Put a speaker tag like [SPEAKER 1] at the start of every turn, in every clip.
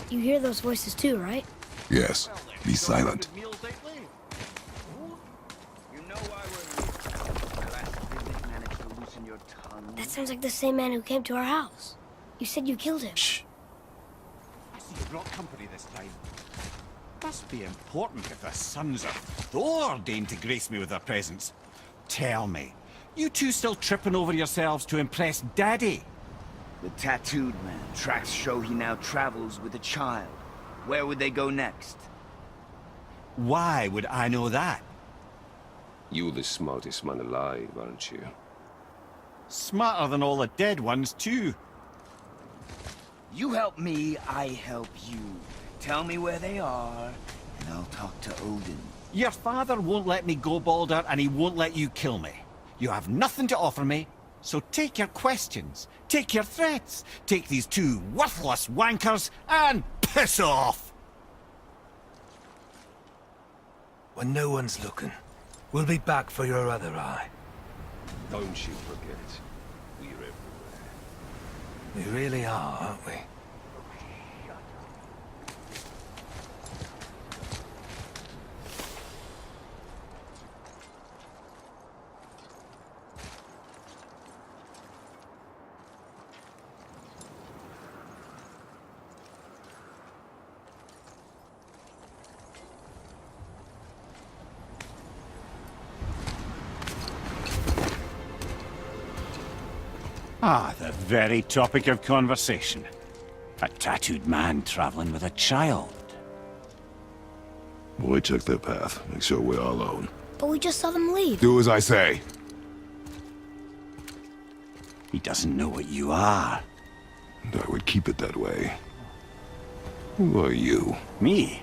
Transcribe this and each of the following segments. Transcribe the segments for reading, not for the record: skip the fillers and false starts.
[SPEAKER 1] You hear those voices too, right?
[SPEAKER 2] Yes. Be silent.
[SPEAKER 3] You know why we're here. My last visit managed to loosen your tongue.
[SPEAKER 1] That sounds like the same man who came to our house. You said you killed him.
[SPEAKER 2] Shh.
[SPEAKER 4] I see you brought company this time. Must be important if the sons of Thor deign to grace me with their presence. Tell me, you two still tripping over yourselves to impress Daddy?
[SPEAKER 3] The tattooed man. Tracks show he now travels with a child. Where would they go next?
[SPEAKER 4] Why would I know that?
[SPEAKER 5] You're the smartest man alive, aren't you?
[SPEAKER 4] Smarter than all the dead ones, too.
[SPEAKER 3] You help me, I help you. Tell me where they are, and I'll talk to Odin.
[SPEAKER 4] Your father won't let me go, Baldur, and he won't let you kill me. You have nothing to offer me, so take your questions, take your threats, take these two worthless wankers, and piss off!
[SPEAKER 6] When no one's looking, we'll be back for your other eye.
[SPEAKER 5] Don't you forget, we're everywhere.
[SPEAKER 6] We really are, aren't we?
[SPEAKER 4] Ah, the very topic of conversation. A tattooed man traveling with a child.
[SPEAKER 2] Boy, check their path. Make sure we're all alone.
[SPEAKER 1] But we just saw them leave.
[SPEAKER 2] Do as I say.
[SPEAKER 4] He doesn't know what you are.
[SPEAKER 2] And I would keep it that way. Who are you?
[SPEAKER 4] Me?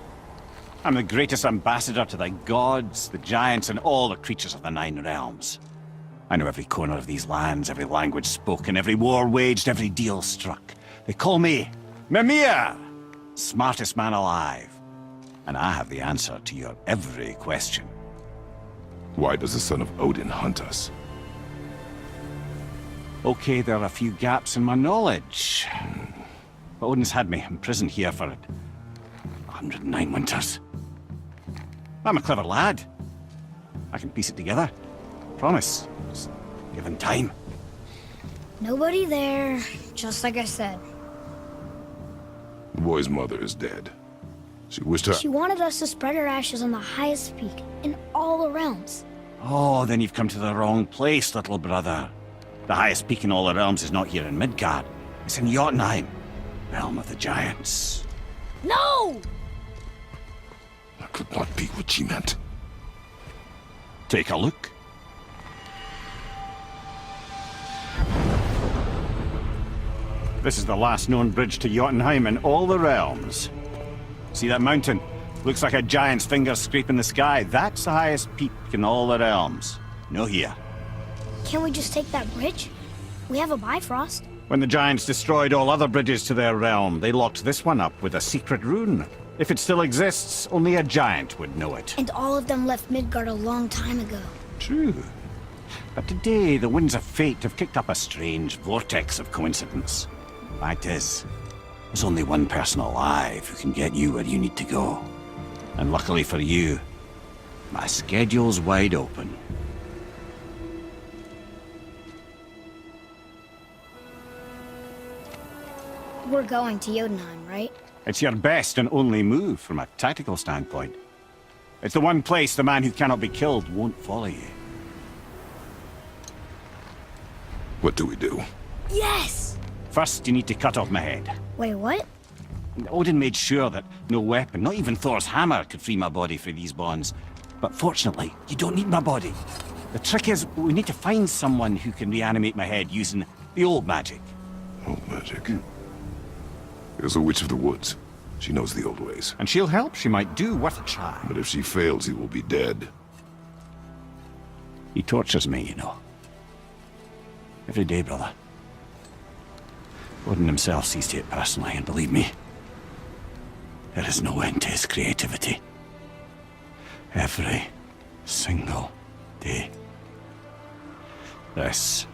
[SPEAKER 4] I'm the greatest ambassador to the gods, the giants, and all the creatures of the Nine Realms. I know every corner of these lands, every language spoken, every war waged, every deal struck. They call me Mimir, smartest man alive. And I have the answer to your every question.
[SPEAKER 2] Why does the son of Odin hunt us?
[SPEAKER 4] Okay, there are a few gaps in my knowledge. But Odin's had me imprisoned here for 109 winters. I'm a clever lad. I can piece it together. Promise. Just given time.
[SPEAKER 1] Nobody there, just like I said.
[SPEAKER 2] The boy's mother is dead. She wished her...
[SPEAKER 1] She wanted us to spread her ashes on the highest peak in all the realms.
[SPEAKER 4] Oh, then you've come to the wrong place, little brother. The highest peak in all the realms is not here in Midgard. It's in Jotunheim, realm of the giants.
[SPEAKER 1] No!
[SPEAKER 2] That could not be what she meant.
[SPEAKER 4] Take a look. This is the last known bridge to Jotunheim in all the realms. See that mountain? Looks like a giant's finger scraping the sky. That's the highest peak in all the realms. No here.
[SPEAKER 1] Can't we just take that bridge? We have a Bifrost.
[SPEAKER 4] When the giants destroyed all other bridges to their realm, they locked this one up with a secret rune. If it still exists, only a giant would know it.
[SPEAKER 1] And all of them left Midgard a long time ago.
[SPEAKER 4] True. But today, the winds of fate have kicked up a strange vortex of coincidence. Fact is, there's only one person alive who can get you where you need to go. And luckily for you, my schedule's wide open.
[SPEAKER 1] We're going to Jotunheim, right?
[SPEAKER 4] It's your best and only move from a tactical standpoint. It's the one place the man who cannot be killed won't follow you.
[SPEAKER 2] What do we do?
[SPEAKER 1] Yes!
[SPEAKER 4] First, you need to cut off my head.
[SPEAKER 1] Wait, what?
[SPEAKER 4] Odin made sure that no weapon, not even Thor's hammer, could free my body from these bonds. But fortunately, you don't need my body. The trick is, we need to find someone who can reanimate my head using the old magic.
[SPEAKER 2] Old magic. There's a witch of the woods. She knows the old ways.
[SPEAKER 4] And she'll help, she might do, worth a try.
[SPEAKER 2] But if she fails, he will be dead.
[SPEAKER 4] He tortures me, you know. Every day, brother. Odin himself sees to it personally, and believe me, there is no end to his creativity. Every single day. This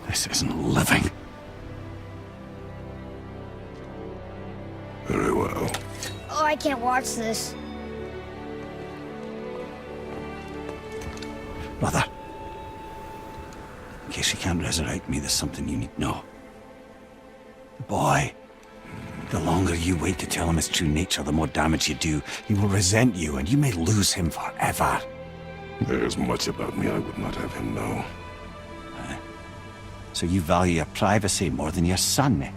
[SPEAKER 4] isn't living.
[SPEAKER 1] I can't watch this.
[SPEAKER 4] Mother, in case you can't resurrect me, there's something you need to know. The boy, the longer you wait to tell him his true nature, the more damage you do. He will resent you, and you may lose him forever.
[SPEAKER 2] There's much about me I would not have him know.
[SPEAKER 4] So you value your privacy more than your son, eh?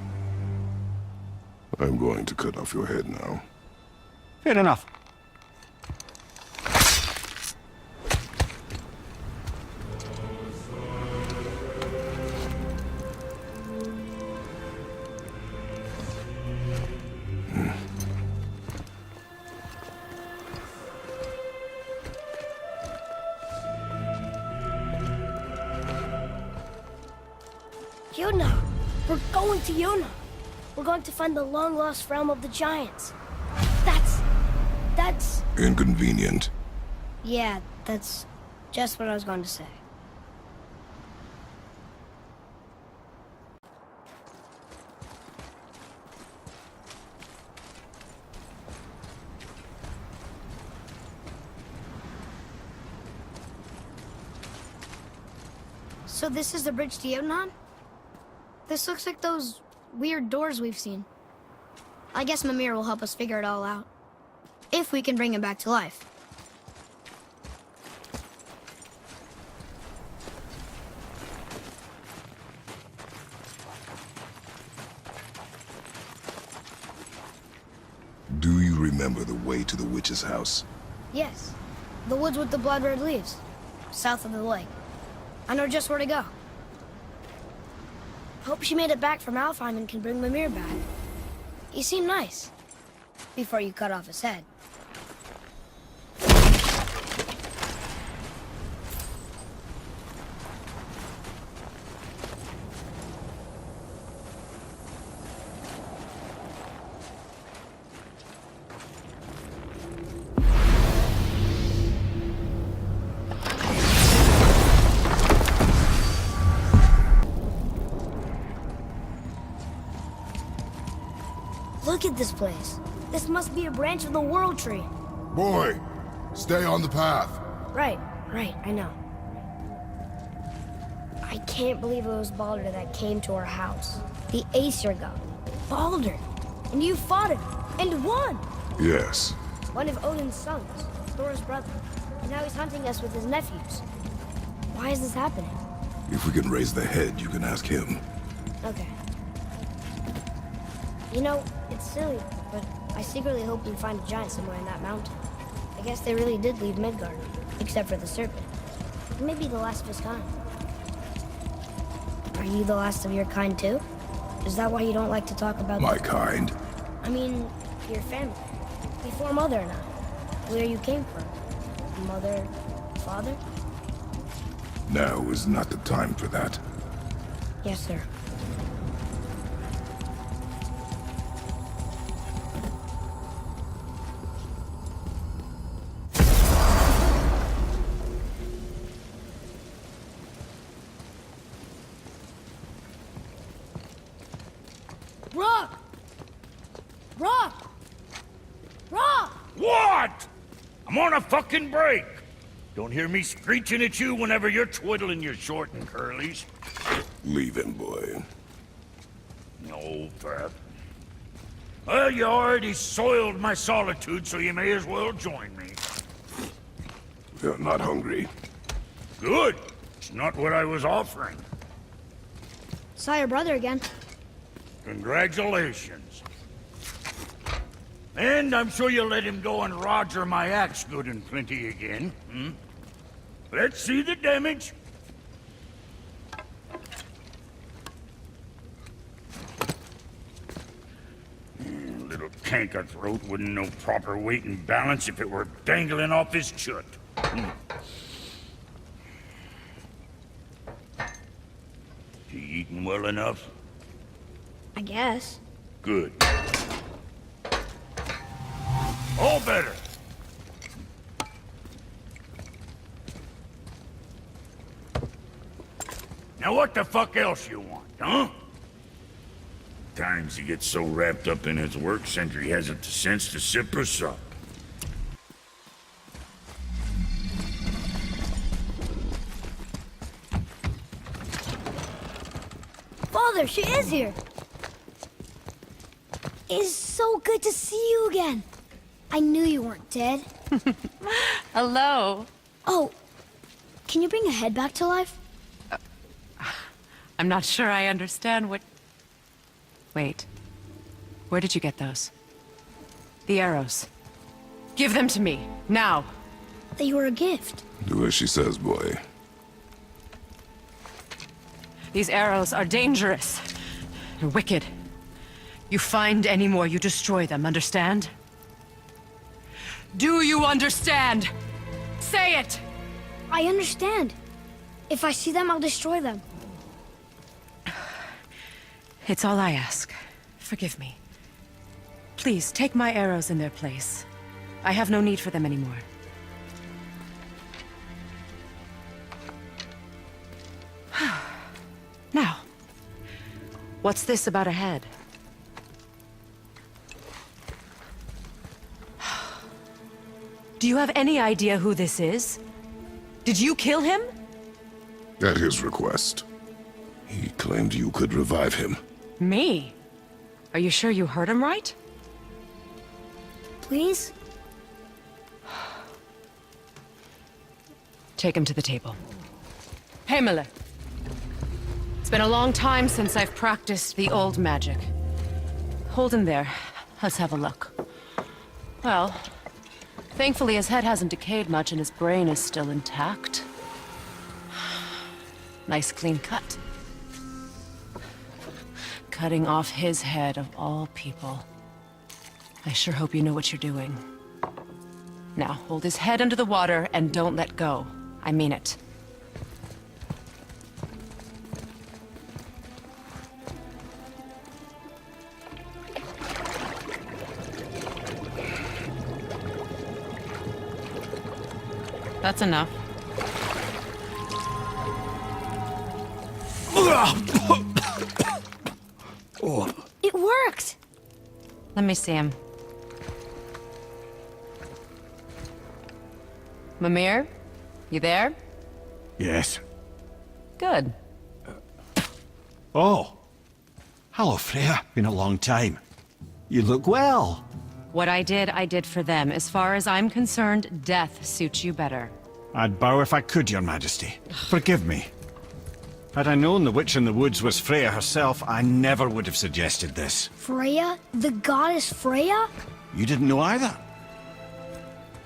[SPEAKER 2] I'm going to cut off your head now.
[SPEAKER 4] Fair enough.
[SPEAKER 1] Yuna! We're going to Yuna! We're going to find the long-lost realm of the Giants. That's...
[SPEAKER 2] Inconvenient.
[SPEAKER 1] Yeah, that's just what I was going to say. So this is the bridge to Jotunheim? This looks like those weird doors we've seen. I guess Mimir will help us figure it all out. If we can bring him back to life.
[SPEAKER 2] Do you remember the way to the witch's house?
[SPEAKER 1] Yes. The woods with the blood-red leaves. South of the lake. I know just where to go. Hope she made it back from Alfheim and can bring Mimir back. He seemed nice. Before you cut off his head. Look at this place. This must be a branch of the World Tree.
[SPEAKER 2] Boy, stay on the path.
[SPEAKER 1] Right, I know. I can't believe it was Baldur that came to our house. The Aesir god. Baldur! And you fought him, and won!
[SPEAKER 2] Yes.
[SPEAKER 1] One of Odin's sons, Thor's brother. And now he's hunting us with his nephews. Why is this happening?
[SPEAKER 2] If we can raise the head, you can ask him.
[SPEAKER 1] Okay. You know, it's silly, but I secretly hope we find a giant somewhere in that mountain. I guess they really did leave Midgard, except for the serpent. Maybe the last of his kind. Are you the last of your kind too? Is that why you don't like to talk about
[SPEAKER 2] My kind?
[SPEAKER 1] I mean, your family. Before Mother and I. Where you came from. Mother, father?
[SPEAKER 2] Now is not the time for that.
[SPEAKER 1] Yes, sir. Rock! Rock! Rock!
[SPEAKER 7] What? I'm on a fucking break. Don't hear me screeching at you whenever you're twiddling your short and curlies.
[SPEAKER 2] Leave him, boy.
[SPEAKER 7] No, Pat. Well, you already soiled my solitude, so you may as well join me.
[SPEAKER 2] You're not hungry.
[SPEAKER 7] Good. It's not what I was offering.
[SPEAKER 1] Saw your brother again.
[SPEAKER 7] Congratulations. And I'm sure you'll let him go and Roger my axe good and plenty again, hmm? Let's see the damage. Little canker throat wouldn't know proper weight and balance if it were dangling off his chut. He eating well enough?
[SPEAKER 1] I guess.
[SPEAKER 7] Good. All better. Now what the fuck else you want, huh? Times he gets so wrapped up in his work, Sentry hasn't the sense to sip or sup.
[SPEAKER 1] Father, she is here. It's so good to see you again. I knew you weren't dead.
[SPEAKER 8] Hello.
[SPEAKER 1] Oh, can you bring a head back to life?
[SPEAKER 8] I'm not sure I understand what... Wait. Where did you get those? The arrows. Give them to me, now.
[SPEAKER 1] They were a gift.
[SPEAKER 2] Do as she says, boy.
[SPEAKER 8] These arrows are dangerous. They're wicked. You find any more, you destroy them, understand? Do you understand? Say it!
[SPEAKER 1] I understand. If I see them, I'll destroy them.
[SPEAKER 8] It's all I ask. Forgive me. Please, take my arrows in their place. I have no need for them anymore. Now, what's this about a head? Do you have any idea who this is? Did you kill him?
[SPEAKER 2] At his request. He claimed you could revive him.
[SPEAKER 8] Me? Are you sure you heard him right?
[SPEAKER 1] Please?
[SPEAKER 8] Take him to the table. Heimele. It's been a long time since I've practiced the old magic. Hold him there. Let's have a look. Well, thankfully his head hasn't decayed much and his brain is still intact. Nice clean cut. Cutting off his head of all people. I sure hope you know what you're doing. Now, hold his head under the water and don't let go. I mean it. That's enough.
[SPEAKER 1] It worked!
[SPEAKER 8] Let me see him. Mimir? You there?
[SPEAKER 4] Yes.
[SPEAKER 8] Good.
[SPEAKER 4] Oh. Hello, Freya. Been a long time. You look well.
[SPEAKER 8] What I did for them. As far as I'm concerned, death suits you better.
[SPEAKER 4] I'd bow if I could, Your Majesty. Forgive me. Had I known the witch in the woods was Freya herself, I never would have suggested this.
[SPEAKER 1] Freya? The goddess Freya?
[SPEAKER 4] You didn't know either?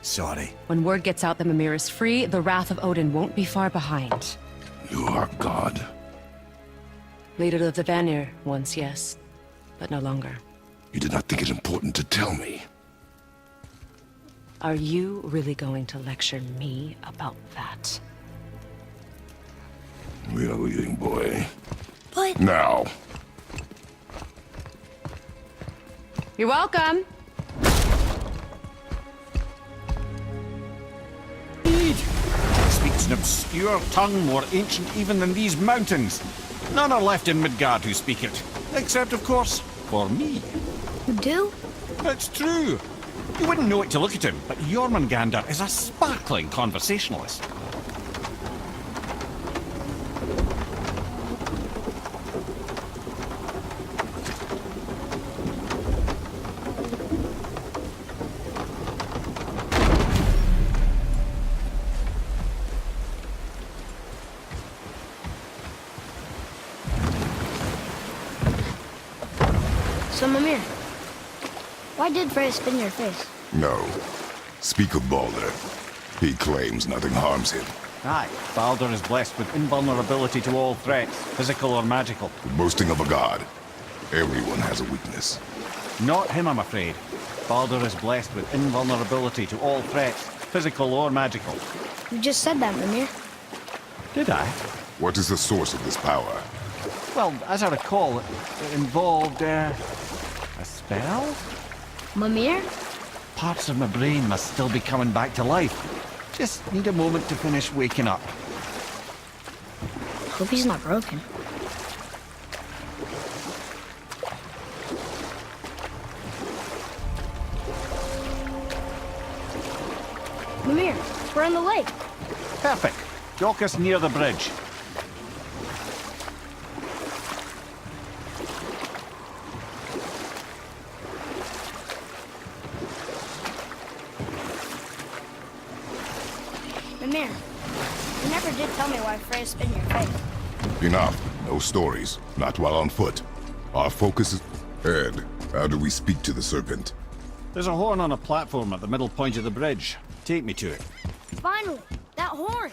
[SPEAKER 4] Sorry.
[SPEAKER 8] When word gets out that Mimir is free, the wrath of Odin won't be far behind.
[SPEAKER 2] You are God.
[SPEAKER 8] Leader of the Vanir once, yes. But no longer.
[SPEAKER 2] You did not think it important to tell me.
[SPEAKER 8] Are you really going to lecture me about that?
[SPEAKER 2] We are leaving, boy.
[SPEAKER 1] But...
[SPEAKER 2] Now.
[SPEAKER 8] You're welcome!
[SPEAKER 4] Speaks an obscure tongue more ancient even than these mountains. None are left in Midgard who speak it. Except, of course, for me.
[SPEAKER 1] You do?
[SPEAKER 4] It's true. You wouldn't know it to look at him, but Jormungandr is a sparkling conversationalist.
[SPEAKER 1] So, Mimir, why did Freya spin your face?
[SPEAKER 2] No. Speak of Baldur. He claims nothing harms him.
[SPEAKER 4] Aye, Baldur is blessed with invulnerability to all threats, physical or magical.
[SPEAKER 2] The boasting of a god. Everyone has a weakness.
[SPEAKER 4] Not him, I'm afraid. Baldur is blessed with invulnerability to all threats, physical or magical.
[SPEAKER 1] You just said that, Mimir.
[SPEAKER 4] Did I?
[SPEAKER 2] What is the source of this power?
[SPEAKER 4] Well, as I recall, it involved, a spell?
[SPEAKER 1] Mimir?
[SPEAKER 4] Parts of my brain must still be coming back to life. Just need a moment to finish waking up.
[SPEAKER 1] Hope he's not broken. Mimir, we're on the lake.
[SPEAKER 4] Perfect. Dock us near the bridge.
[SPEAKER 1] Mimir, you never did tell me why Freya spit in your face.
[SPEAKER 2] Enough. No stories. Not while on foot. Our focus is... Ed, how do we speak to the serpent?
[SPEAKER 4] There's a horn on a platform at the middle point of the bridge. Take me to it.
[SPEAKER 1] Finally, that horn.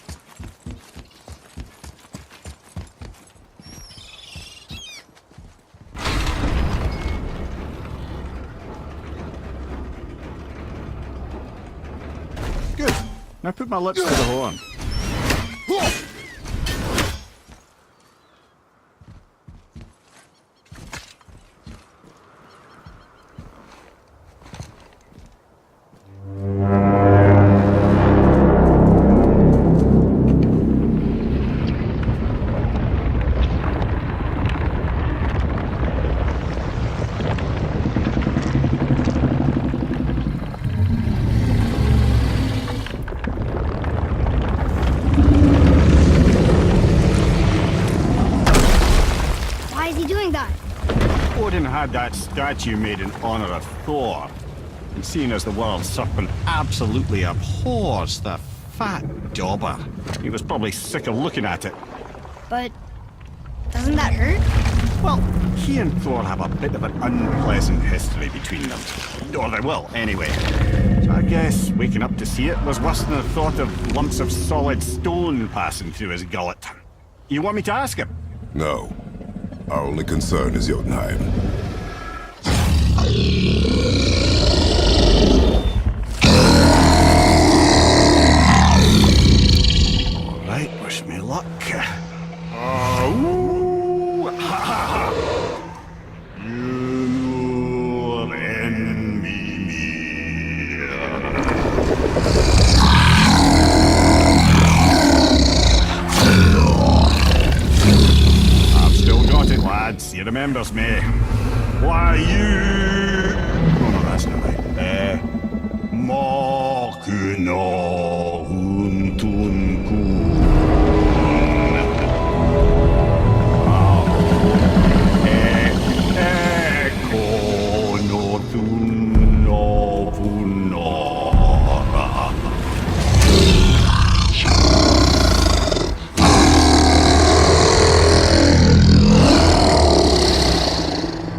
[SPEAKER 4] Good. Now put my lips to the horn.
[SPEAKER 1] Why is he doing that?
[SPEAKER 4] Odin had that statue made in honor of Thor. And seeing as the world serpent absolutely abhors the fat dauber, he was probably sick of looking at it.
[SPEAKER 1] But doesn't that hurt?
[SPEAKER 4] Well, he and Thor have a bit of an unpleasant history between them. Or they will, anyway. So I guess waking up to see it was worse than the thought of lumps of solid stone passing through his gullet. You want me to ask him?
[SPEAKER 2] No. Our only concern is Jotunheim.
[SPEAKER 4] All right, wish me luck. Ooh, ha, ha, ha. Your enemy. I've still got it, lads. He remembers me. Why you? Oh no, that's not right. Makuna huntun kun.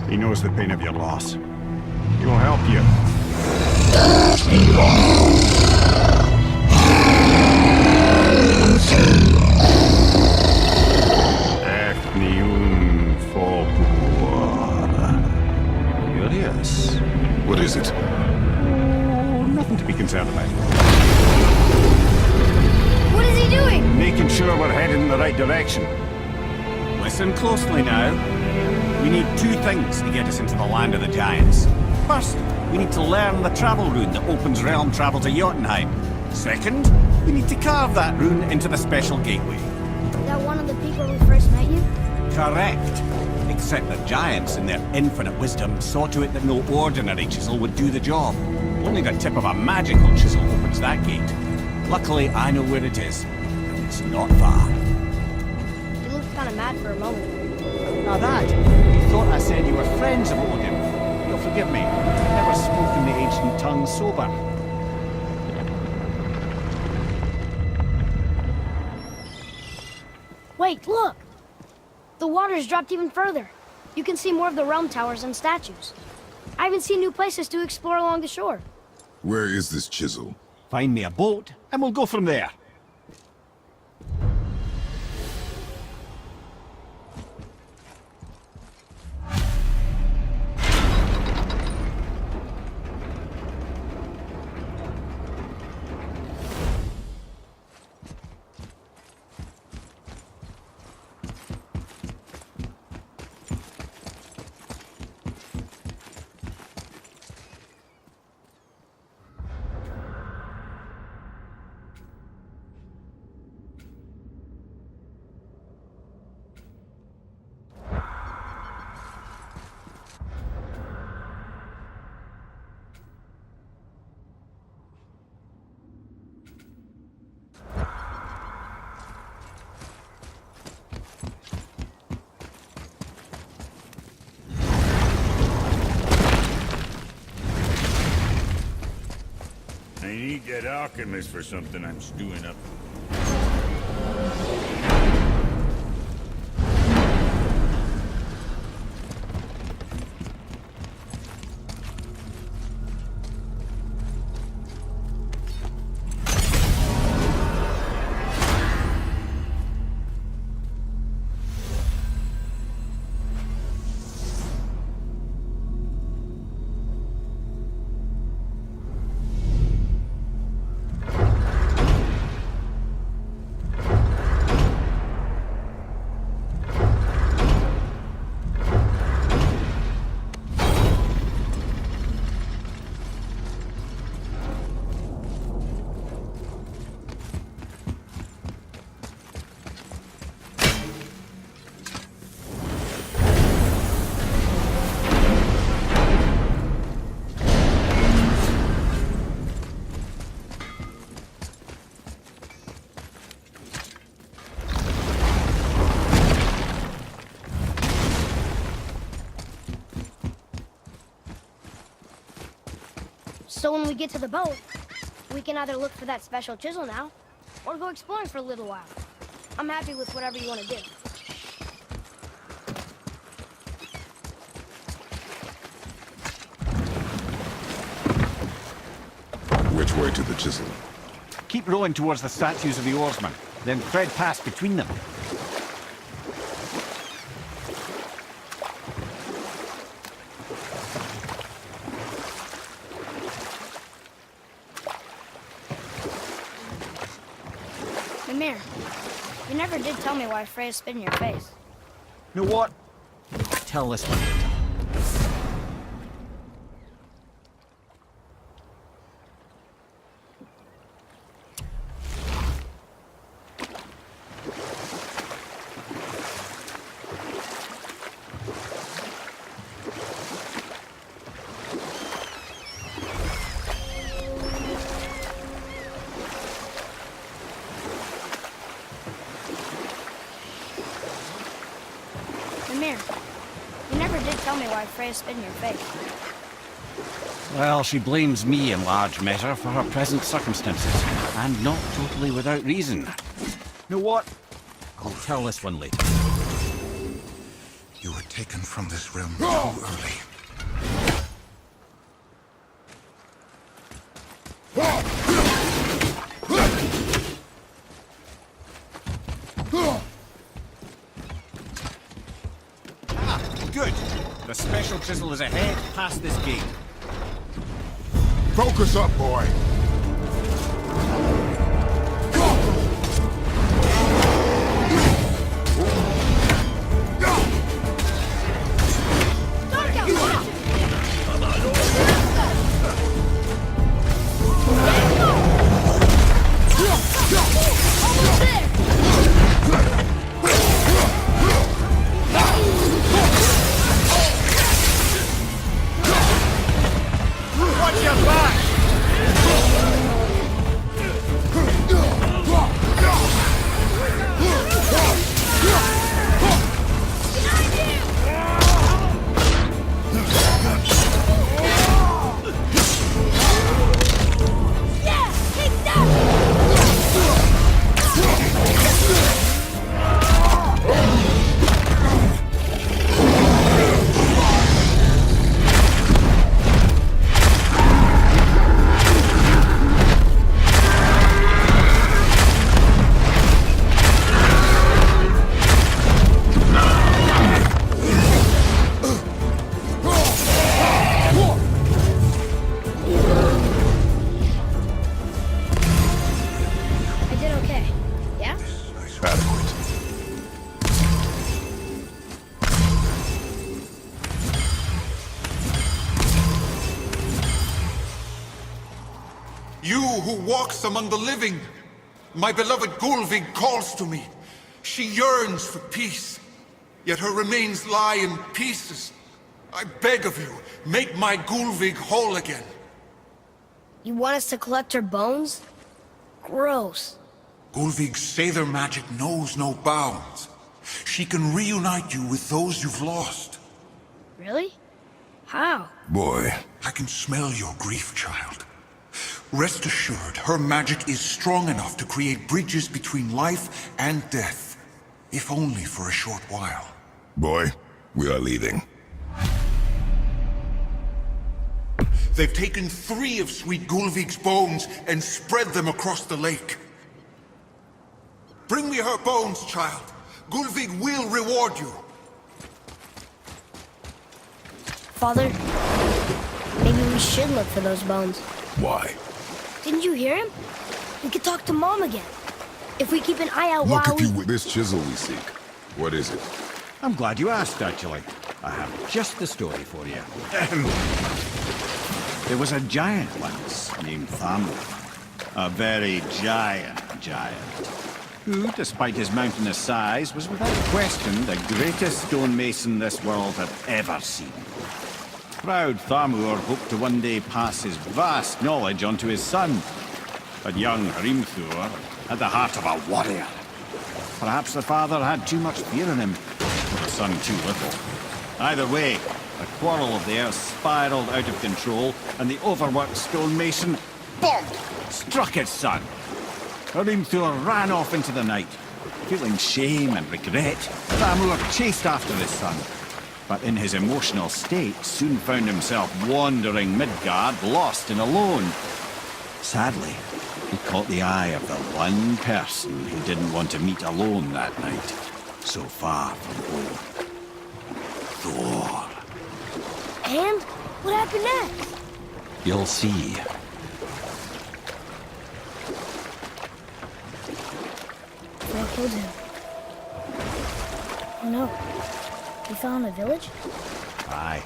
[SPEAKER 4] He knows the pain of your loss. He will help you. Efniun Fokuar. Curious.
[SPEAKER 2] What is it?
[SPEAKER 4] Oh, nothing to be concerned about.
[SPEAKER 1] What is he doing?
[SPEAKER 4] Making sure we're heading in the right direction. Listen closely now. We need two things to get us into the land of the giants. First, we need to learn the travel rune that opens realm travel to Jotunheim. Second, we need to carve that rune into the special gateway.
[SPEAKER 1] Is that one of the people who first met you?
[SPEAKER 4] Correct. Except the giants, in their infinite wisdom, saw to it that no ordinary chisel would do the job. Only the tip of a magical chisel opens that gate. Luckily, I know where it is. And it's not far.
[SPEAKER 1] You looked kind of mad for a moment.
[SPEAKER 4] Now that, you thought I said you were friends of Odin. You'll forgive me. I've never spoken the ancient tongue sober.
[SPEAKER 1] Wait, look! The water's dropped even further. You can see more of the realm towers and statues. I even see new places to explore along the shore.
[SPEAKER 2] Where is this chisel?
[SPEAKER 4] Find me a boat, and we'll go from there.
[SPEAKER 7] get alchemists for something I'm stewing up.
[SPEAKER 1] So when we get to the boat, we can either look for that special chisel now, or go exploring for a little while. I'm happy with whatever you want to do.
[SPEAKER 2] Which way to the chisel?
[SPEAKER 4] Keep rowing towards the statues of the oarsmen, then thread past between them.
[SPEAKER 1] Mimir, you never did tell me why Freya spit in your face.
[SPEAKER 4] You know what? Tell this one later.
[SPEAKER 1] Mimir, you never did tell me why Freya spit in your face.
[SPEAKER 4] Well, she blames me in large measure for her present circumstances, and not totally without reason. You know what? I'll tell this one later.
[SPEAKER 9] You were taken from this realm too early.
[SPEAKER 4] Good. The special chisel is ahead, past this gate.
[SPEAKER 2] Focus up, boy!
[SPEAKER 9] You who walks among the living, my beloved Gulvig calls to me. She yearns for peace, yet her remains lie in pieces. I beg of you, make my Gulvig whole again.
[SPEAKER 1] You want us to collect her bones? Gross.
[SPEAKER 9] Gulvig's Sather magic knows no bounds. She can reunite you with those you've lost.
[SPEAKER 1] Really? How?
[SPEAKER 2] Boy.
[SPEAKER 9] I can smell your grief, child. Rest assured, her magic is strong enough to create bridges between life and death. If only for a short while.
[SPEAKER 2] Boy, we are leaving.
[SPEAKER 9] They've taken 3 of Sweet Gulvig's bones and spread them across the lake. Bring me her bones, child. Gulvig will reward you.
[SPEAKER 1] Father, maybe we should look for those bones.
[SPEAKER 2] Why?
[SPEAKER 1] Didn't you hear him? We could talk to Mom again. If we keep an eye out
[SPEAKER 2] Look,
[SPEAKER 1] while
[SPEAKER 2] if you with this chisel we seek. What is it?
[SPEAKER 4] I'm glad you asked, actually. I have just the story for you. There was a giant once named Thamur. A very giant, who, despite his mountainous size, was without question the greatest stonemason this world had ever seen. Proud Thamur hoped to one day pass his vast knowledge on to his son. But young Hrimthur had the heart of a warrior. Perhaps the father had too much fear in him, or the son too little. Either way, a quarrel of theirs spiraled out of control, and the overworked stonemason, bonk, struck his son. Hrimthur ran off into the night. Feeling shame and regret, Thamur chased after his son. But in his emotional state, soon found himself wandering Midgard, lost and alone. Sadly, he caught the eye of the one person he didn't want to meet alone that night, so far from home. Thor.
[SPEAKER 1] And what happened next?
[SPEAKER 4] You'll see.
[SPEAKER 1] Thor killed him. Oh no. He fell in a village?
[SPEAKER 4] Aye.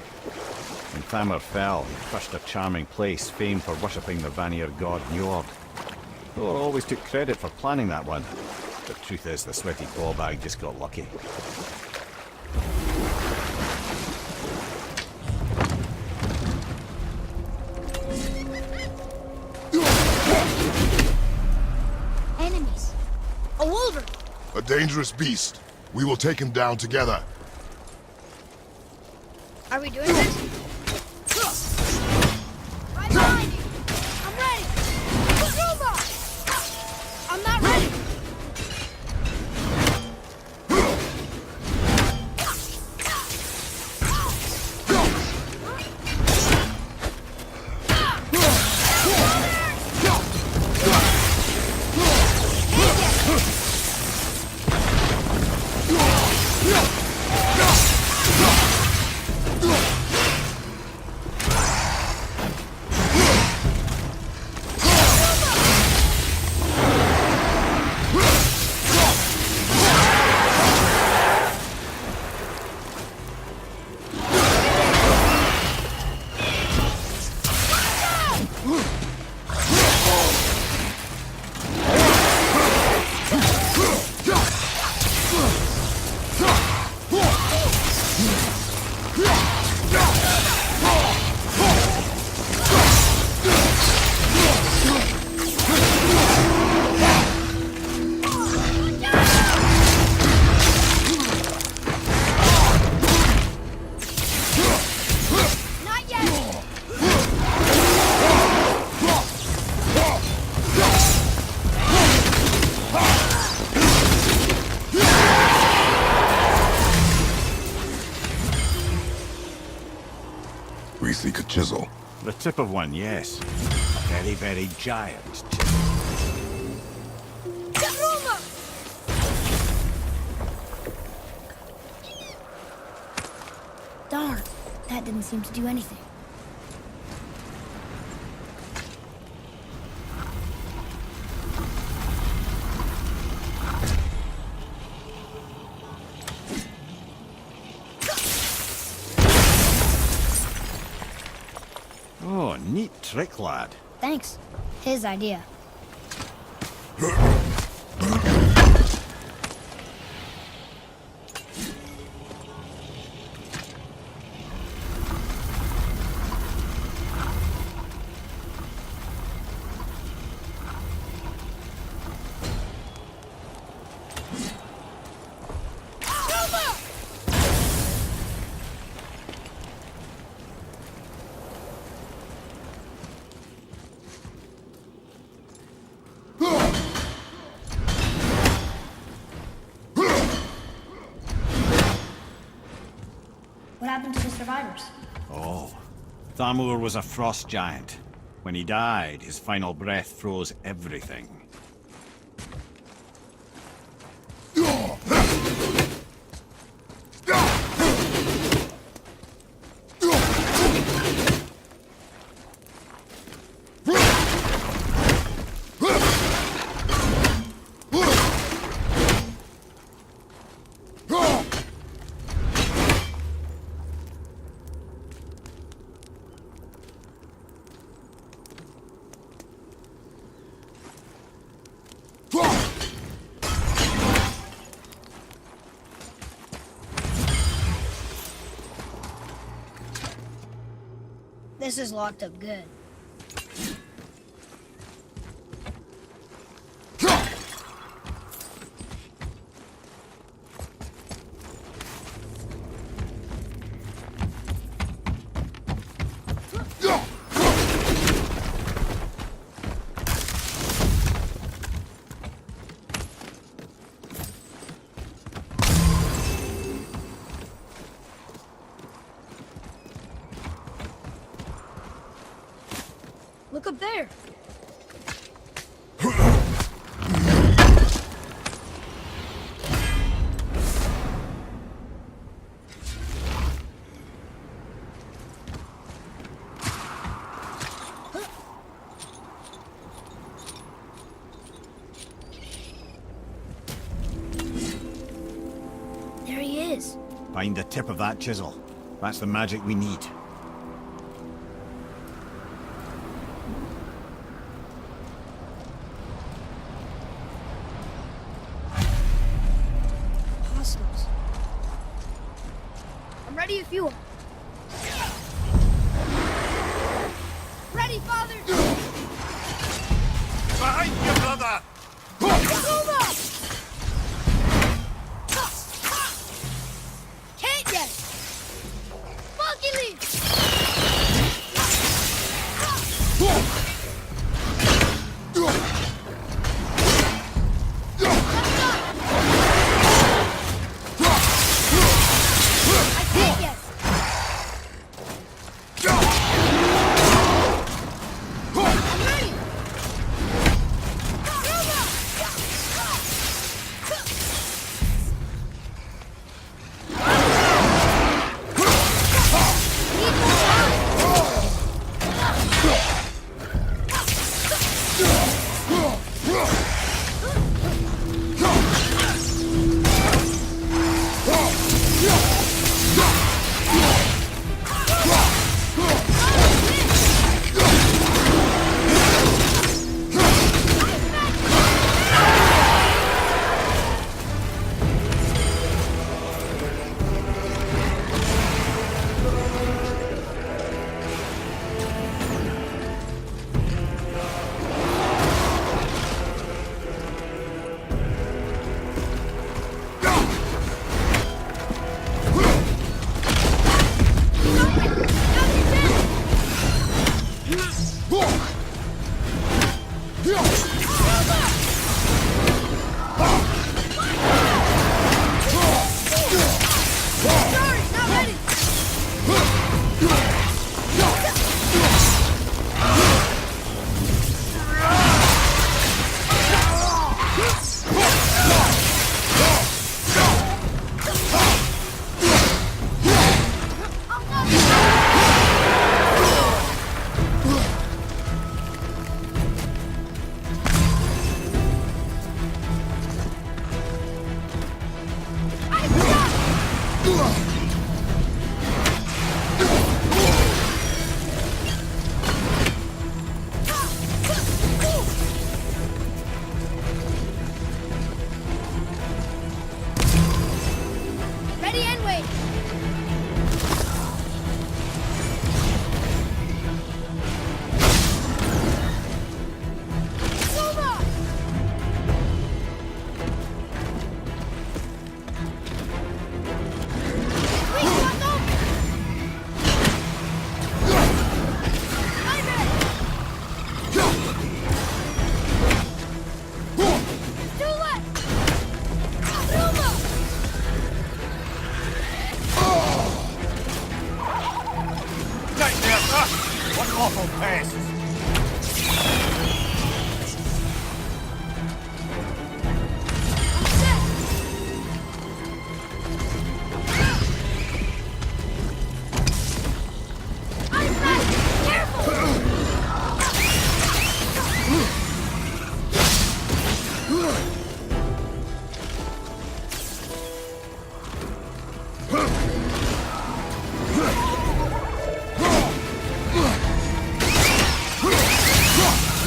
[SPEAKER 4] When Thamur fell, he crushed a charming place famed for worshipping the Vanir god Njord. Thor always took credit for planning that one. The truth is, the sweaty ballbag just got lucky.
[SPEAKER 1] Enemies. A wolverine.
[SPEAKER 2] A dangerous beast. We will take him down together.
[SPEAKER 1] Are we doing this? Right behind you. I'm ready. I'm not ready.
[SPEAKER 2] We seek a chisel.
[SPEAKER 4] The tip of one, yes. A very, very giant tip.
[SPEAKER 1] Darn, that didn't seem to do anything.
[SPEAKER 4] Oh, neat trick, lad.
[SPEAKER 1] Thanks. His idea. What happened to the survivors?
[SPEAKER 4] Oh, Thamur was a frost giant. When he died, his final breath froze everything.
[SPEAKER 1] This is locked up good. Look up there. There he is.
[SPEAKER 4] Find the tip of that chisel. That's the magic we need.
[SPEAKER 1] Hostiles. I'm ready if you are. Ready, father!
[SPEAKER 9] Behind you, brother!
[SPEAKER 1] Kuma! Can't yet! Monkey leaf! I can't yet! I'm ready! Ready and wait. Kuma!
[SPEAKER 4] awful pests!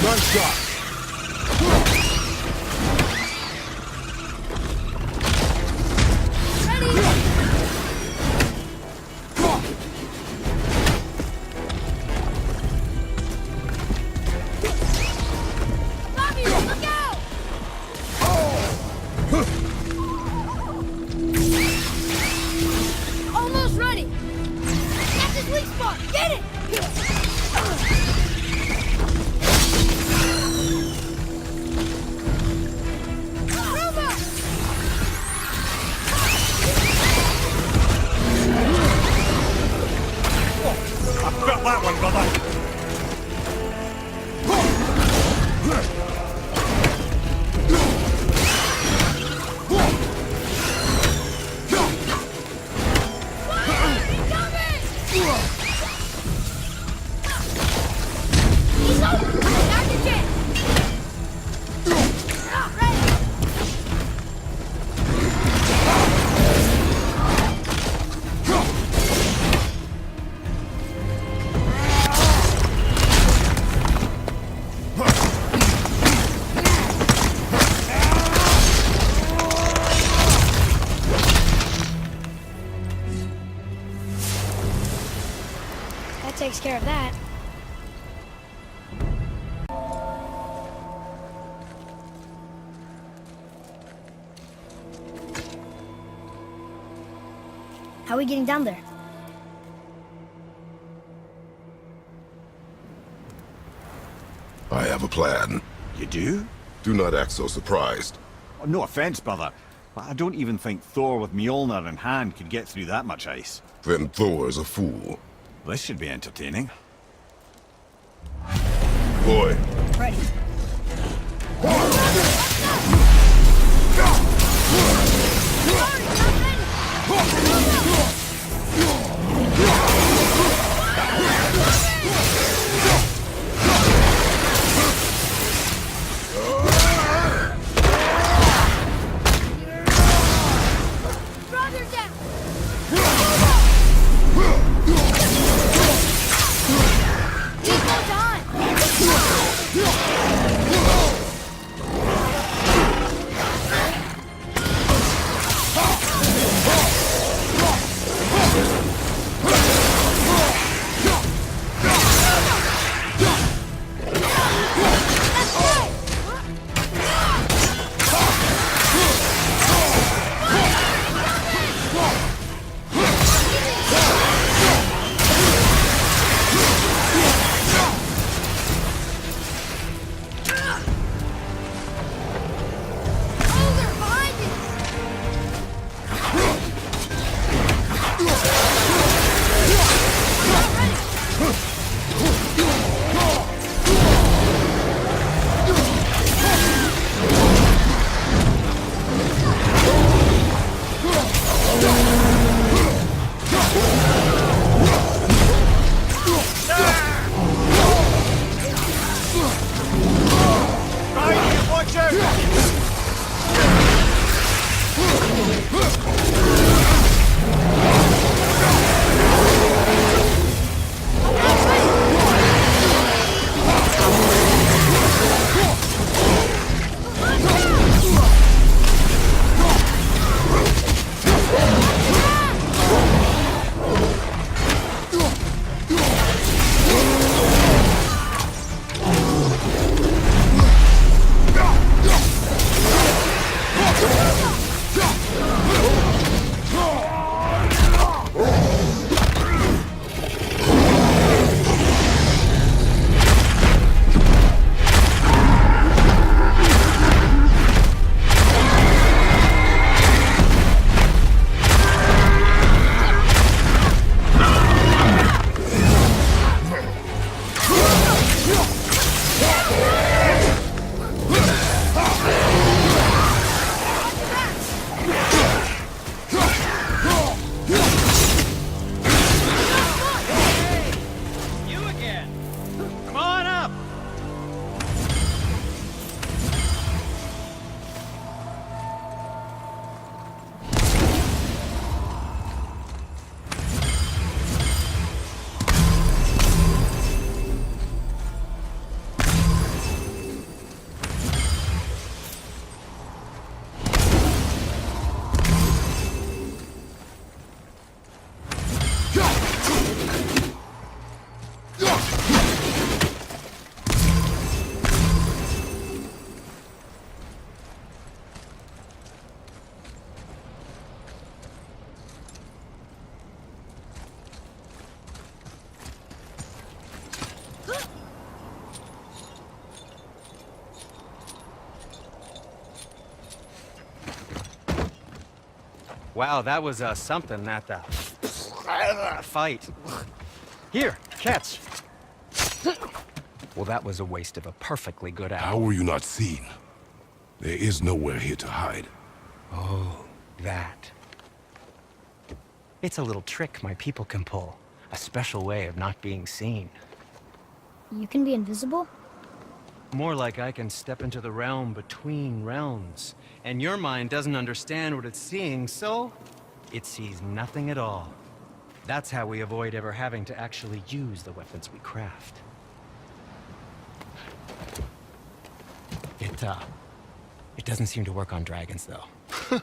[SPEAKER 2] Nice shot.
[SPEAKER 1] Bobby, look out! Almost ready. That's his weak spot. Get it!
[SPEAKER 4] I felt that one, brother!
[SPEAKER 1] He's over! Back again! Ready! That takes care of that. How are we getting down there?
[SPEAKER 2] I have a plan.
[SPEAKER 4] You do?
[SPEAKER 2] Do not act so surprised.
[SPEAKER 4] Oh, no offense, brother, but I don't even think Thor with Mjolnir in hand could get through that much ice.
[SPEAKER 2] Then Thor's a fool.
[SPEAKER 4] This should be entertaining.
[SPEAKER 2] Boy,
[SPEAKER 1] Ready. Brother down. Equal time.
[SPEAKER 10] Wow, that was something at the fight. Here, catch. Well, that was a waste of a perfectly good
[SPEAKER 2] How
[SPEAKER 10] hour.
[SPEAKER 2] were you not seen? There is nowhere here to hide.
[SPEAKER 10] Oh, that. It's a little trick my people can pull. A special way of not being seen.
[SPEAKER 1] You can be invisible?
[SPEAKER 10] More like I can step into the realm between realms. And your mind doesn't understand what it's seeing, so it sees nothing at all. That's how we avoid ever having to actually use the weapons we craft. It doesn't seem to work on dragons, though.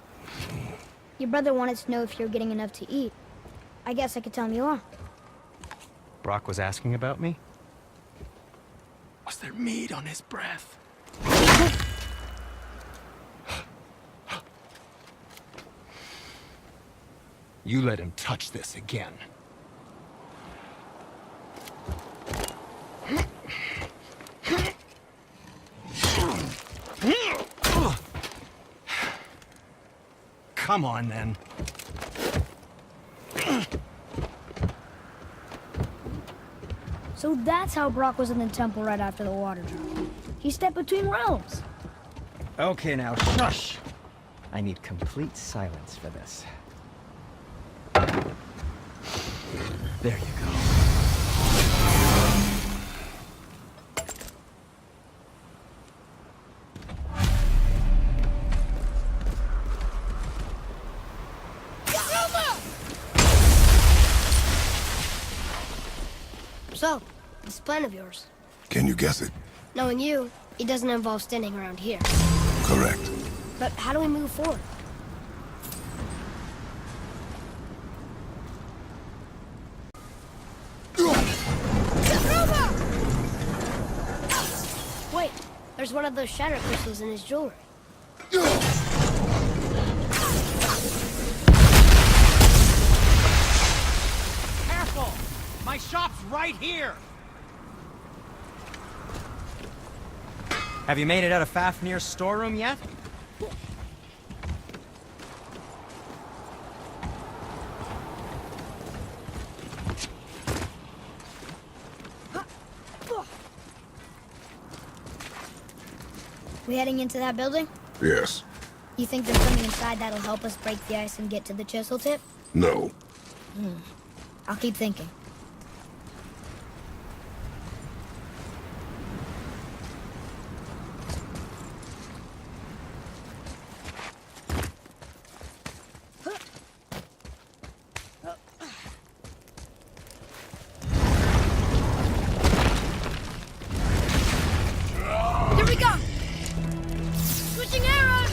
[SPEAKER 1] Your brother wanted to know if you're getting enough to eat. I guess I could tell him you are.
[SPEAKER 10] Brock was asking about me? Was there meat on his breath? You let him touch this again. Come on, then.
[SPEAKER 1] So that's how Brock was in the temple right after the water drop. He stepped between realms.
[SPEAKER 10] Okay, now, shush! I need complete silence for this. There you go.
[SPEAKER 1] So, this plan of yours.
[SPEAKER 2] Can you guess it?
[SPEAKER 1] Knowing you, it doesn't involve standing around here.
[SPEAKER 2] Correct.
[SPEAKER 1] But how do we move forward? Wait, there's one of those shatter crystals in his jewelry.
[SPEAKER 10] Careful! My shop's right here! Have you made it out of Fafnir's storeroom yet?
[SPEAKER 1] We heading into that building?
[SPEAKER 2] Yes.
[SPEAKER 1] You think there's something inside that'll help us break the ice and get to the chisel tip?
[SPEAKER 2] No.
[SPEAKER 1] I'll keep thinking. Here we go! Switching arrows!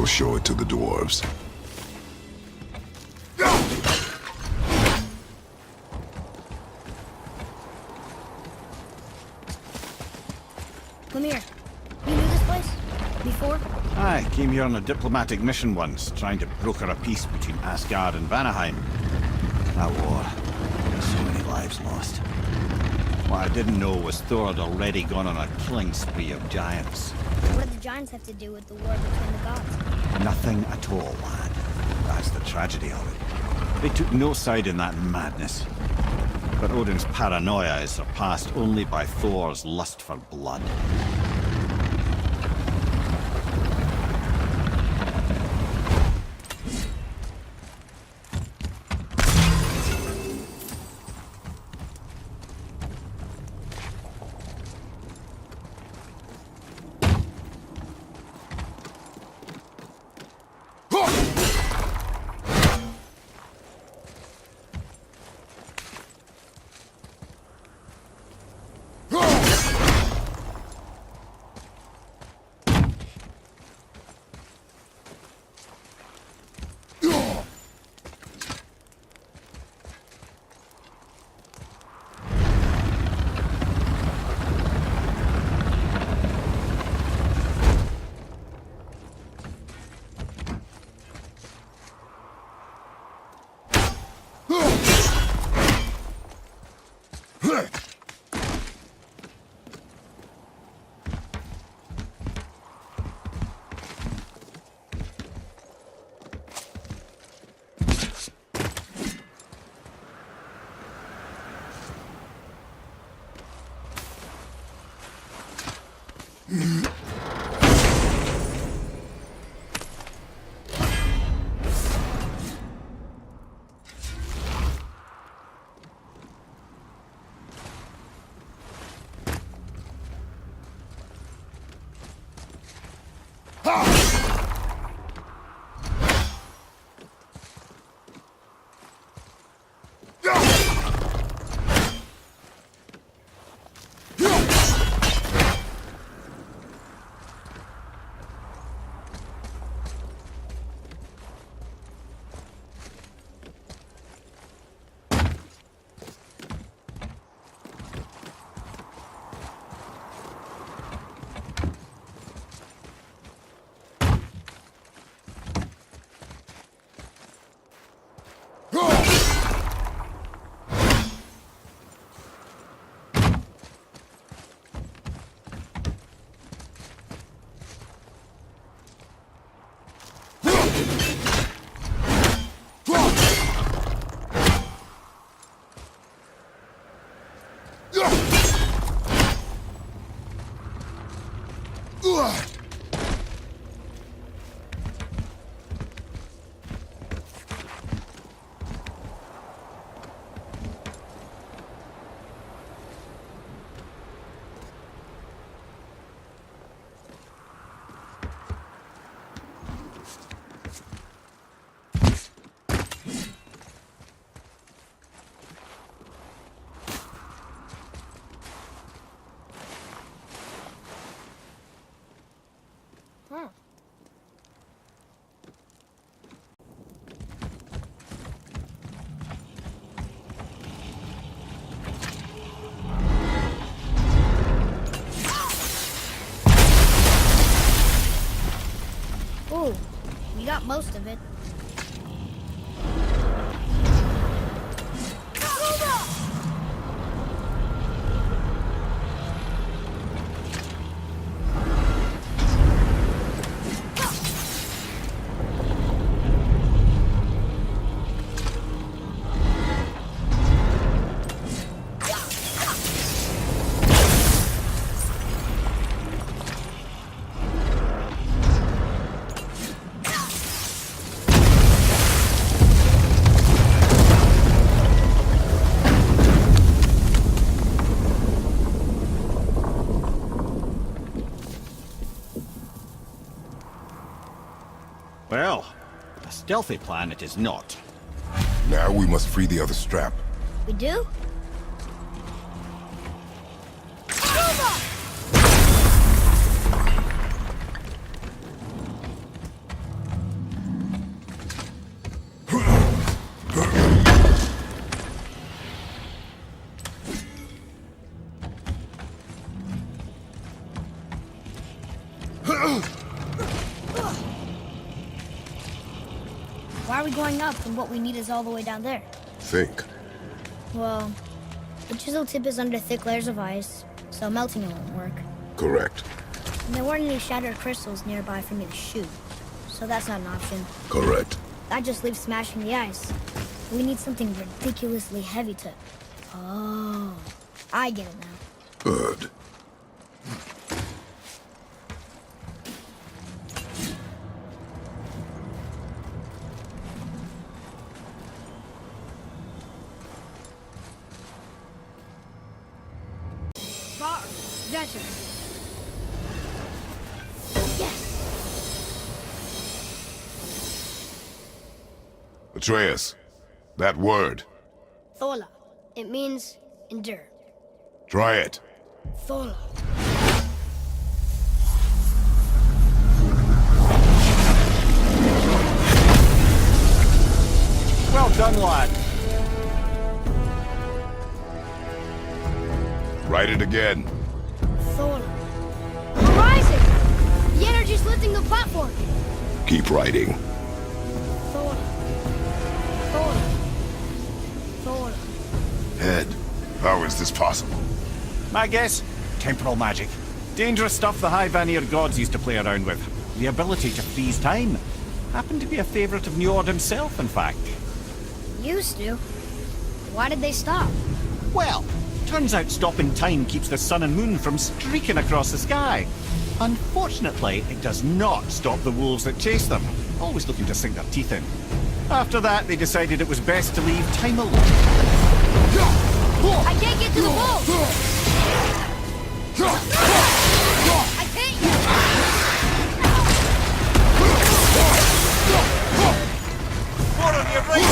[SPEAKER 2] show it to the dwarves.
[SPEAKER 1] Come here. You knew this place? Before?
[SPEAKER 4] I came here on a diplomatic mission once, trying to broker a peace between Asgard and Vanaheim. That war. So many lives lost. What I didn't know was Thor had already gone on a killing spree of giants.
[SPEAKER 1] What did the giants have to do with the war between the gods?
[SPEAKER 4] Nothing at all, lad. That's the tragedy of it. They took no side in that madness. But Odin's paranoia is surpassed only by Thor's lust for blood.
[SPEAKER 1] Ooh, we got most of it.
[SPEAKER 4] Well, a stealthy plan it is not.
[SPEAKER 2] Now we must free the other strap.
[SPEAKER 1] We do? Why are we going up when what we need is all the way down there?
[SPEAKER 2] Think.
[SPEAKER 1] Well, the chisel tip is under thick layers of ice, so melting it won't work.
[SPEAKER 2] Correct.
[SPEAKER 1] And there weren't any shattered crystals nearby for me to shoot, so that's not an option.
[SPEAKER 2] Correct.
[SPEAKER 1] That just leaves smashing the ice. We need something ridiculously heavy to... Oh, I get it now.
[SPEAKER 2] Good.
[SPEAKER 1] Gotcha. Yes!
[SPEAKER 2] Atreus, that word.
[SPEAKER 1] Thola. It means endure.
[SPEAKER 2] Try it.
[SPEAKER 1] Thola.
[SPEAKER 4] Well done, lad.
[SPEAKER 2] Write it again.
[SPEAKER 1] Thola. We're rising! The energy's lifting the platform!
[SPEAKER 2] Keep writing.
[SPEAKER 1] Thola. Thola. Thola.
[SPEAKER 2] Head, how is this possible?
[SPEAKER 4] My guess? Temporal magic. Dangerous stuff the High Vanir gods used to play around with. The ability to freeze time. Happened to be a favorite of Njord himself, in fact.
[SPEAKER 1] Used to. Why did they stop?
[SPEAKER 4] Well, turns out stopping time keeps the sun and moon from streaking across the sky. Unfortunately, it does not stop the wolves that chase them, always looking to sink their teeth in. After that, they decided it was best to leave time alone.
[SPEAKER 1] I can't get to the wolves! I can't yet!
[SPEAKER 4] More on your right!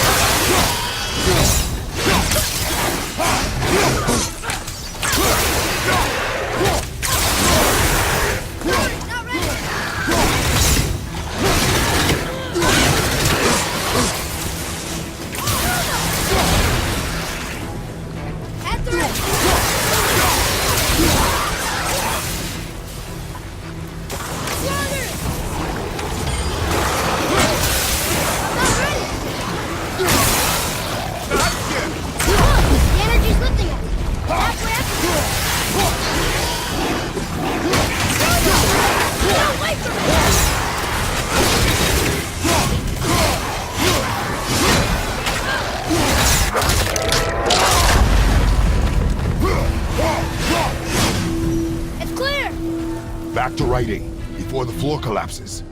[SPEAKER 2] Back to writing, before the floor collapses.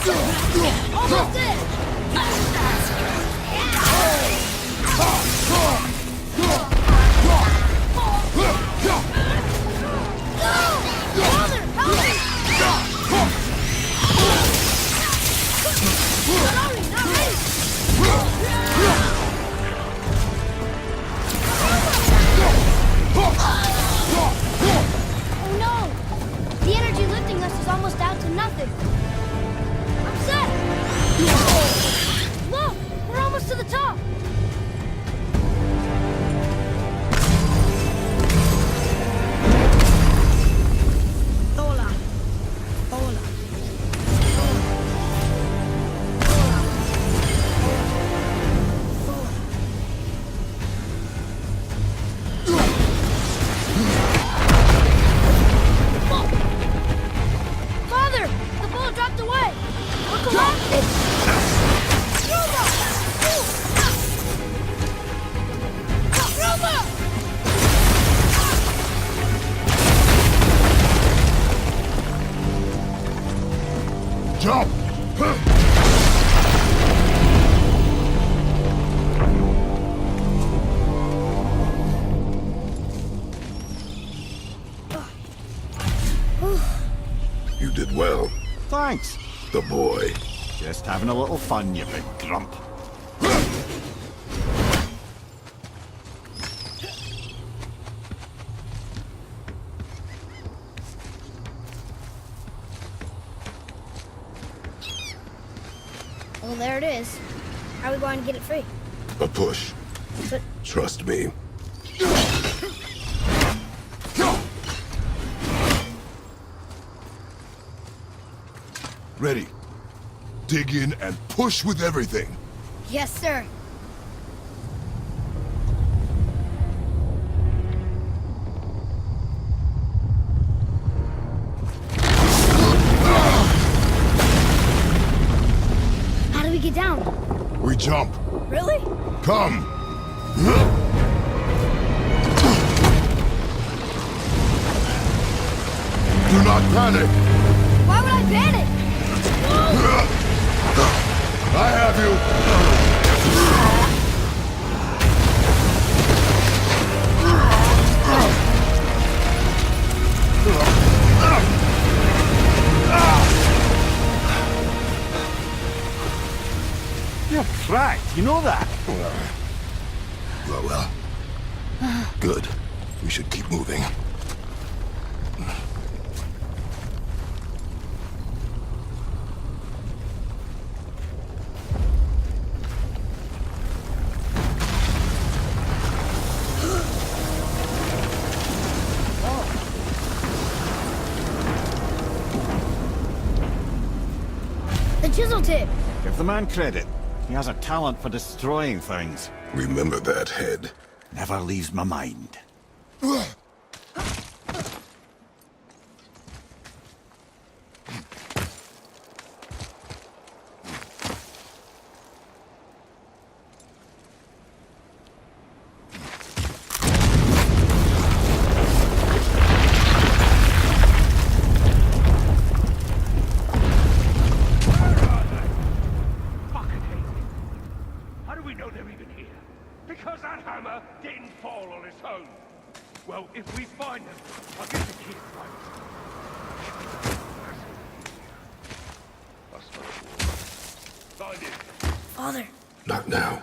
[SPEAKER 1] Almost there! Father, help me! Sorry, not ready! Oh no! The energy lifting us is almost down to nothing. I'm set! Look! We're almost to the top! Hola. Hola. Father! The ball dropped away! Look around! Roma! Roma!
[SPEAKER 2] Jump! You did well,
[SPEAKER 4] Thanks.
[SPEAKER 2] the boy.
[SPEAKER 4] Just having a little fun, you big grump.
[SPEAKER 1] Well, there it is. How are we going to get it free?
[SPEAKER 2] A push.
[SPEAKER 1] But
[SPEAKER 2] Trust me. Ready. Dig in and push with everything.
[SPEAKER 1] yes, sir. How do we get down?
[SPEAKER 2] We jump.
[SPEAKER 1] Really?
[SPEAKER 2] Come. Do not panic.
[SPEAKER 1] Why would I panic?
[SPEAKER 2] I have you.
[SPEAKER 4] You're cracked, you know that?
[SPEAKER 2] Well. Good. We should keep moving.
[SPEAKER 1] The chisel tip.
[SPEAKER 4] Give the man credit. He has a talent for destroying things.
[SPEAKER 2] Remember that head.
[SPEAKER 4] Never leaves my mind.
[SPEAKER 7] Fucking hate it. How do we know they're even here? Because that hammer didn't fall on its own. Well, if we find them, I'll get the kid right. Find it.
[SPEAKER 1] Father.
[SPEAKER 2] Not now.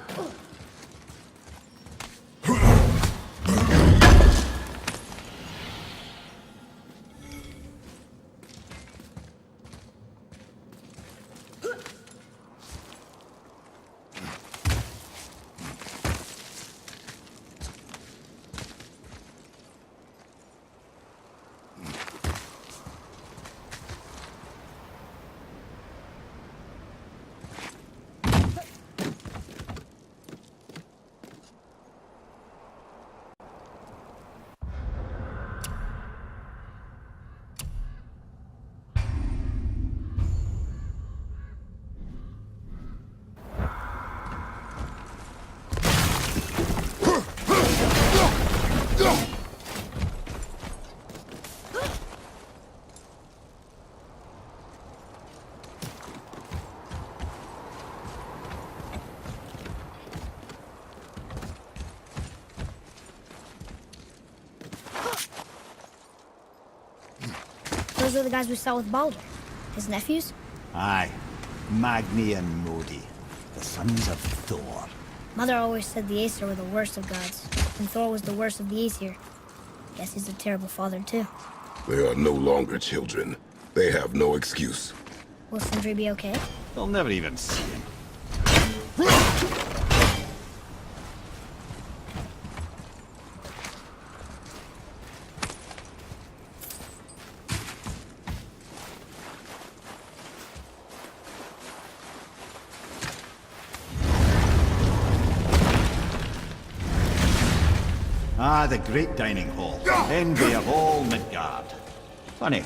[SPEAKER 1] Those are the guys we saw with Baldur. His nephews?
[SPEAKER 4] Aye. Magni and Modi, the sons of Thor.
[SPEAKER 1] Mother always said the Aesir were the worst of gods, and Thor was the worst of the Aesir. Guess he's a terrible father, too.
[SPEAKER 2] They are no longer children. They have no excuse.
[SPEAKER 1] Will Sindri be okay?
[SPEAKER 4] They'll never even see him. Ah, the great dining hall. Envy of all Midgard. Funny,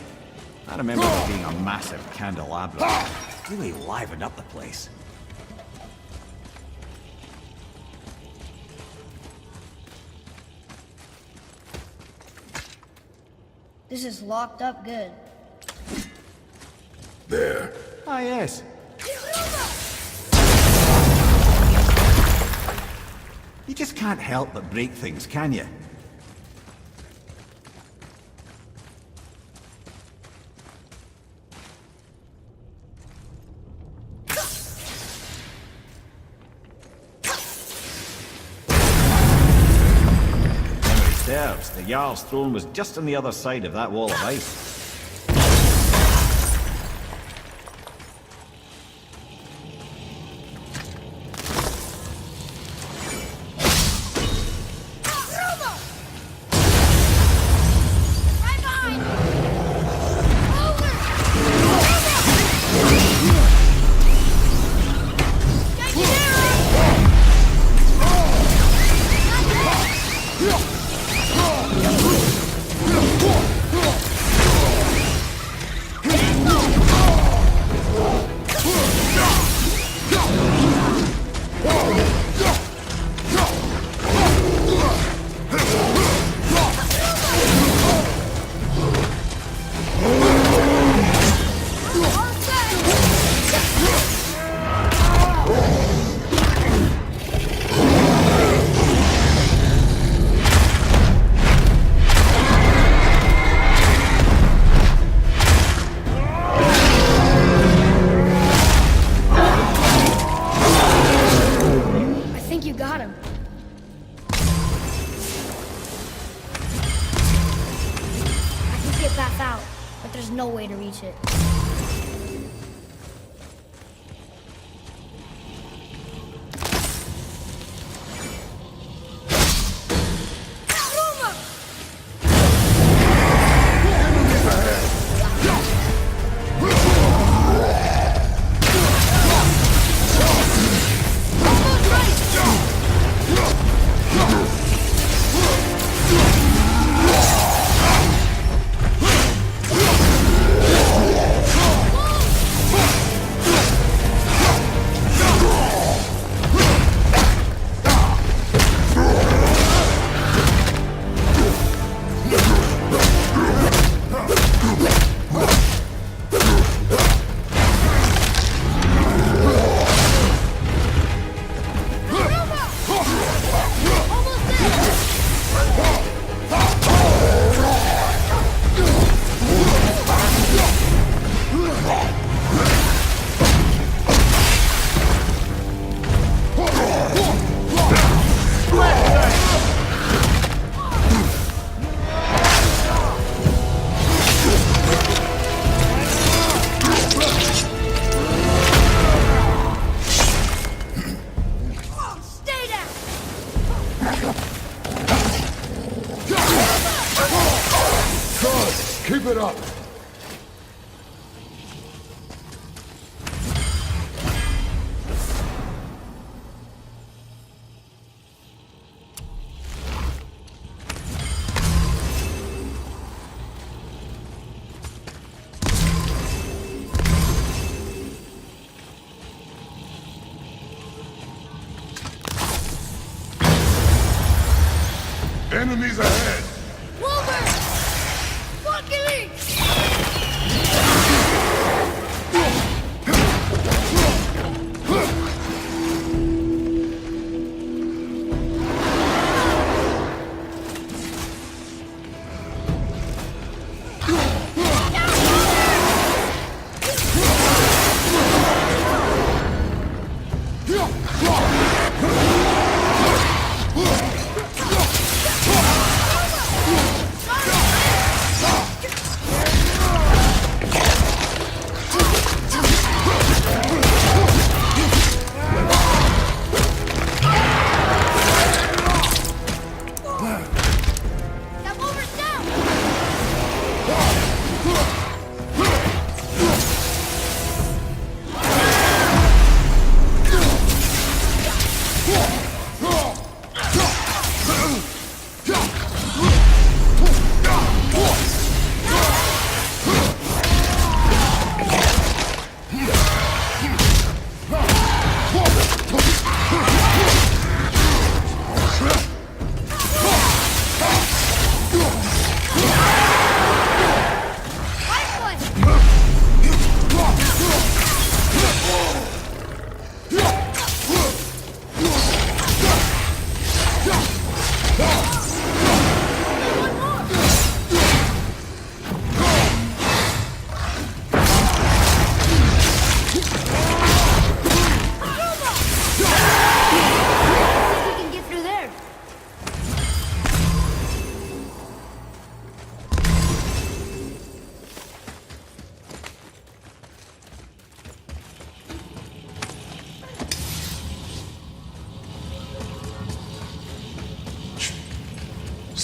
[SPEAKER 4] I remember there being a massive candelabra. Really livened up the place.
[SPEAKER 1] This is locked up good.
[SPEAKER 2] There.
[SPEAKER 4] Ah, yes. You just can't help but break things, can you? Memory serves, the Jarl's throne was just on the other side of that wall of ice.
[SPEAKER 1] no way to reach it.
[SPEAKER 2] Keep it up! Enemies ahead!
[SPEAKER 1] Wilbur! Luckily!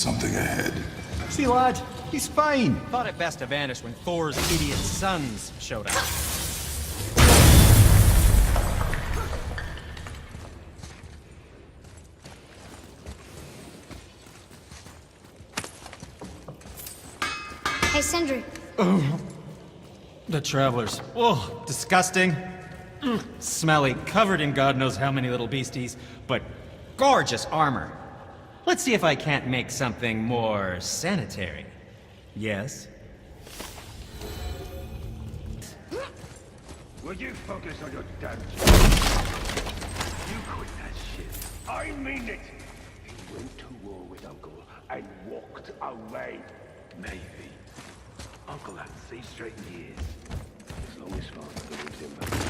[SPEAKER 2] something ahead.
[SPEAKER 4] See, lad, he's fine.
[SPEAKER 10] Thought it best to vanish when Thor's idiot sons showed up.
[SPEAKER 1] Hey, Sindri.
[SPEAKER 10] The travelers. Oh, disgusting. Smelly, covered in God knows how many little beasties, but gorgeous armor. Let's see if I can't make something more sanitary. Yes?
[SPEAKER 7] Will you focus on your damn job? You quit that shit. I mean it. He went to war with Uncle and walked away. Maybe. Uncle hasn't seen straight in years. As long as Father believes him.